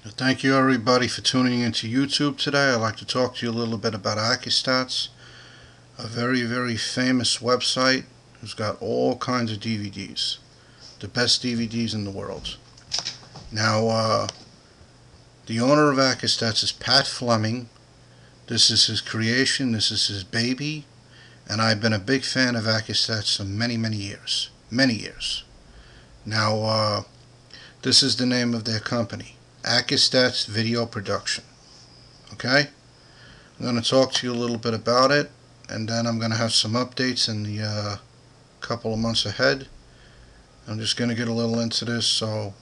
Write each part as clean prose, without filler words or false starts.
Thank you everybody for tuning into YouTube today. I'd like to talk to you a little bit about Accu-Stats, a very famous website who's got all kinds of DVDs, the best DVDs in the world. Now, the owner of Accu-Stats is Pat Fleming. This is his creation, this is his baby, and I've been a big fan of Accu-Stats for many years. Now, this is the name of their company, Accu-Stats Video Production. Okay? I'm going to talk to you a little bit about it, and then I'm going to have some updates in the couple of months ahead. I'm just going to get a little into this, so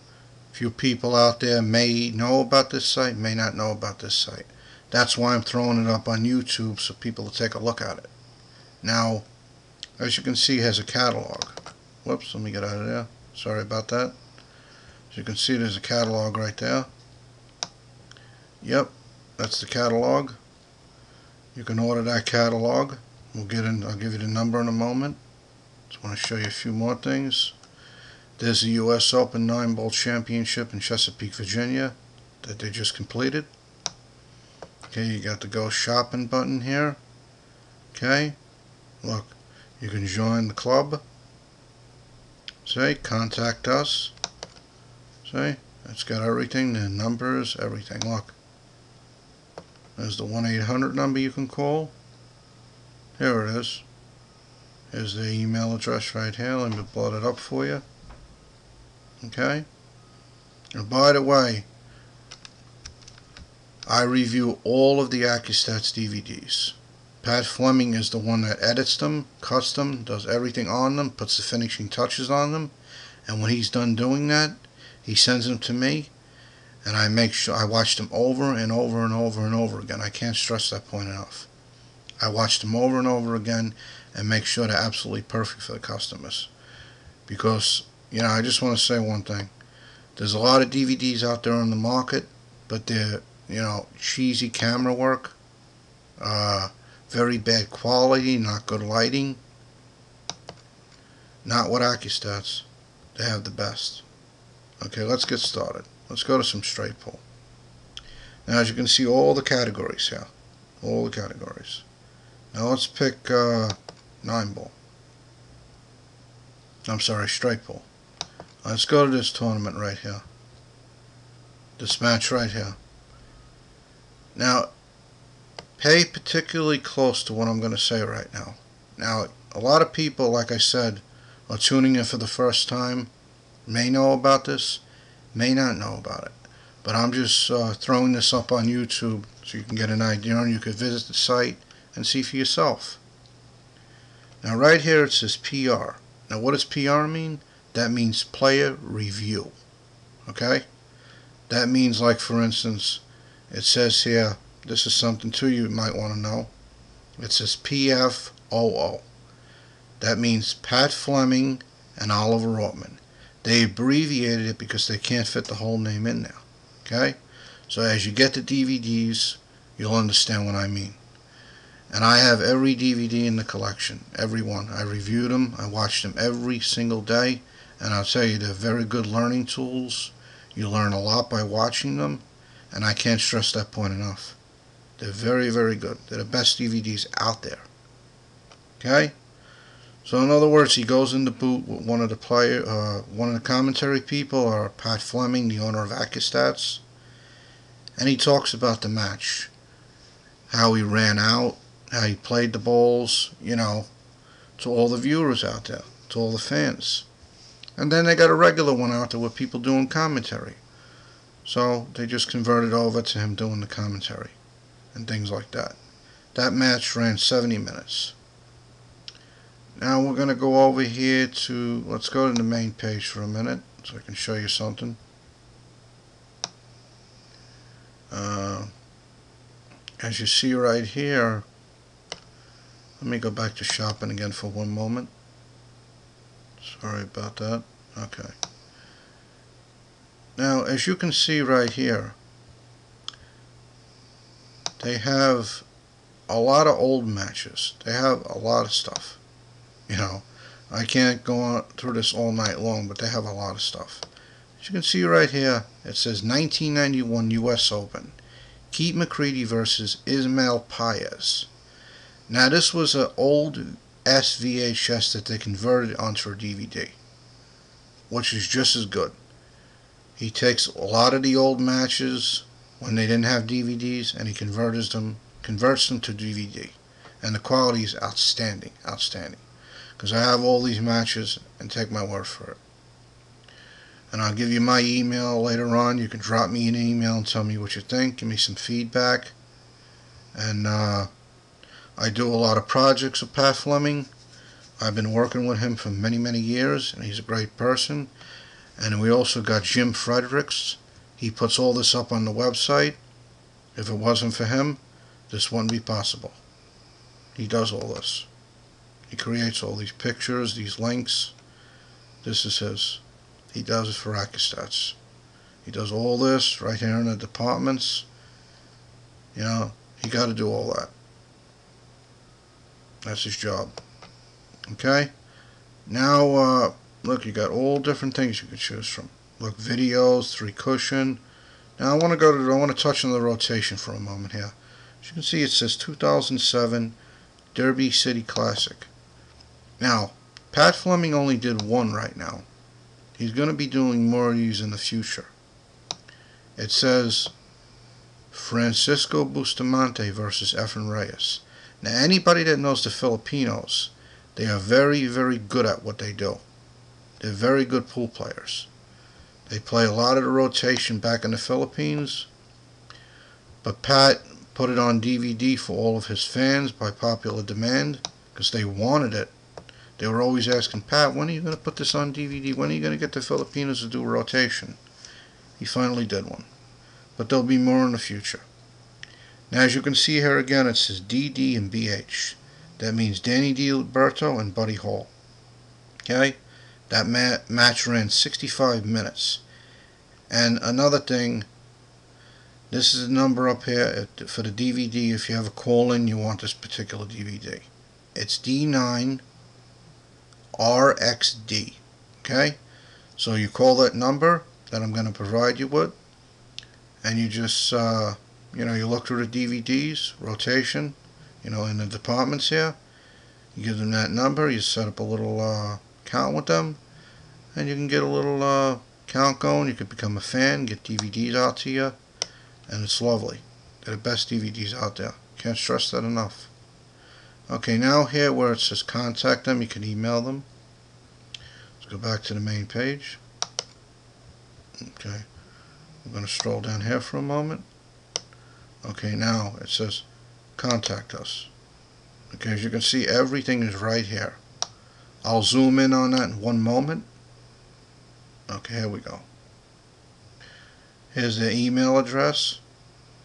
a few people out there may know about this site, may not know about this site. That's why I'm throwing it up on YouTube so people will take a look at it. Now, as you can see, it has a catalog. Whoops, let me get out of there. Sorry about that. As you can see, there's a catalog right there. Yep, that's the catalog. You can order that catalog. I'll give you the number in a moment. Just want to show you a few more things. There's the U.S. Open 9-Ball Championship in Chesapeake, Virginia that they just completed. Okay, you got the Go Shopping button here. Okay, look, you can join the club. Say, contact us. See, it's got everything, the numbers, everything. Look, there's the 1-800 number you can call. Here it is. Here's the email address right here. Let me blow it up for you. Okay. And by the way, I review all of the Accu-Stats DVDs. Pat Fleming is the one that edits them, cuts them, does everything on them, puts the finishing touches on them, and when he's done doing that, he sends them to me, and I make sure I watch them over and over again. I can't stress that point enough. I watch them over and over again and make sure they're absolutely perfect for the customers. Because, you know, I just want to say one thing. There's a lot of DVDs out there on the market, but they're, you know, cheesy camera work, very bad quality, not good lighting. Not with Accu-Stats. They have the best. Okay, let's get started. Let's go to some straight pull. Now, as you can see, all the categories here. All the categories. Now, let's pick 9-ball. I'm sorry, straight pull. Let's go to this tournament right here. This match right here. Now, pay particularly close to what I'm going to say right now. Now, a lot of people, like I said, are tuning in for the first time. May know about this, may not know about it, but I'm just throwing this up on YouTube so you can get an idea, and you can visit the site and see for yourself. Now right here it says PR. Now what does PR mean? That means player review. Okay? That means, like, for instance, it says here, this is something too you might want to know. It says PFOO. That means Pat Fleming and Oliver Ortman. They abbreviated it because they can't fit the whole name in there. Okay? So as you get the DVDs, you'll understand what I mean. And I have every DVD in the collection. Every one. I reviewed them. I watched them every single day. And I'll tell you, they're very good learning tools. You learn a lot by watching them. And I can't stress that point enough. They're very good. They're the best DVDs out there. Okay? So in other words, he goes in the booth with one of the commentary people, or Pat Fleming, the owner of Accu-Stats, and he talks about the match, how he ran out, how he played the balls, you know, to all the viewers out there, to all the fans. And then they got a regular one out there with people doing commentary. So they just converted over to him doing the commentary and things like that. That match ran 70 minutes. Now we're going to go over here to, let's go to the main page for a minute so I can show you something. As you see right here, let me go back to shopping again for one moment. Sorry about that. Okay. Now, as you can see right here, they have a lot of old matches. They have a lot of stuff. You know, I can't go on through this all night long, but they have a lot of stuff. As you can see right here, it says 1991 U.S. Open, Keith McCready versus Ismael Paez. Now this was an old SVHS that they converted onto a DVD, which is just as good. He takes a lot of the old matches when they didn't have DVDs and he converts them to DVD, and the quality is outstanding, because I have all these matches, and take my word for it. And I'll give you my email later on. You can drop me an email and tell me what you think, give me some feedback. And I do a lot of projects with Pat Fleming. I've been working with him for many years, and he's a great person. And we also got Jim Fredericks. He puts all this up on the website. If it wasn't for him, this wouldn't be possible. He does all this. He creates all these pictures, these links. This is his. He does it for Accu-Stats. He does all this right here in the departments. You know, he got to do all that. That's his job. Okay? Now, look, you got all different things you can choose from. Look, videos, 3 cushion. Now I want to touch on the rotation for a moment here. As you can see, it says 2007 Derby City Classic. Now, Pat Fleming only did one right now. He's going to be doing more of these in the future. It says Francisco Bustamante versus Efren Reyes. Now, anybody that knows the Filipinos, they are very good at what they do. They're very good pool players. They play a lot of the rotation back in the Philippines. But Pat put it on DVD for all of his fans by popular demand, because they wanted it. They were always asking, Pat, when are you going to put this on DVD? When are you going to get the Filipinos to do a rotation? He finally did one. But there'll be more in the future. Now, as you can see here again, it says DD and BH. That means Danny DiLiberto and Buddy Hall. Okay? That match ran 65 minutes. And another thing, this is the number up here for the DVD. If you have a call-in, you want this particular DVD. It's D9RXD. Okay? So you call that number that I'm going to provide you with, and you just, you look through the DVDs, rotation, in the departments here. You give them that number, you set up a little count with them, and you can get a little count going. You could become a fan, get DVDs out to you, and it's lovely. They're the best DVDs out there. Can't stress that enough. Okay, now here where it says contact them, you can email them. Let's go back to the main page. Okay, I'm going to stroll down here for a moment. Okay, now it says contact us. Okay, as you can see, everything is right here. I'll zoom in on that in one moment. Okay, here we go. Here's their email address.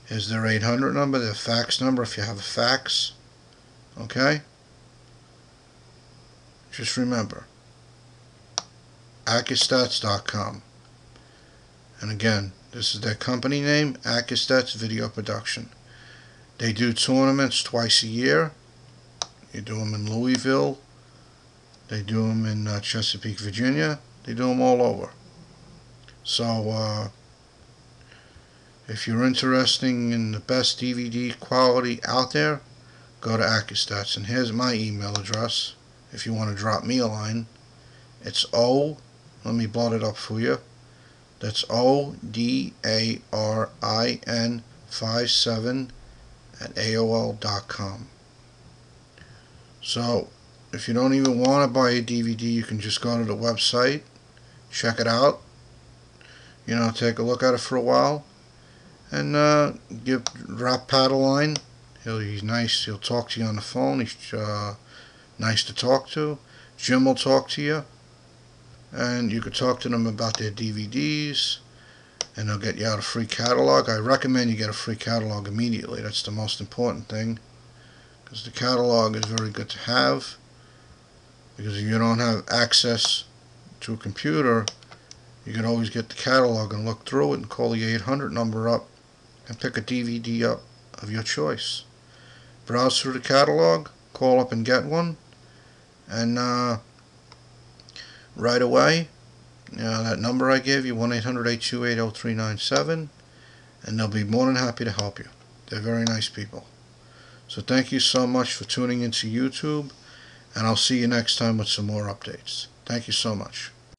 Here's their 800 number, their fax number if you have a fax. Okay? Just remember, Accu-Stats.com. And again, this is their company name, Accu-Stats Video Production. They do tournaments twice a year. You do them in Louisville. They do them in Chesapeake, Virginia. They do them all over. So, if you're interested in the best DVD quality out there, go to Accu-Stats. And here's my email address if you want to drop me a line. It's let me blot it up for you. That's ODARIN57@AOL.com. So, if you don't even want to buy a DVD, you can just go to the website, check it out, take a look at it for a while, and drop Pat a line. He's nice. He'll talk to you on the phone. He's nice to talk to. Jim will talk to you, and you could talk to them about their DVDs, and they'll get you out a free catalog. I recommend you get a free catalog immediately. That's the most important thing, because the catalog is very good to have. Because if you don't have access to a computer, you can always get the catalog and look through it and call the 800 number up and pick a DVD up of your choice. Browse through the catalog, call up and get one, and right away That number I gave you, 1-800-828-0397, and they'll be more than happy to help you. They're very nice people. So thank you so much for tuning into YouTube, and I'll see you next time with some more updates. Thank you so much.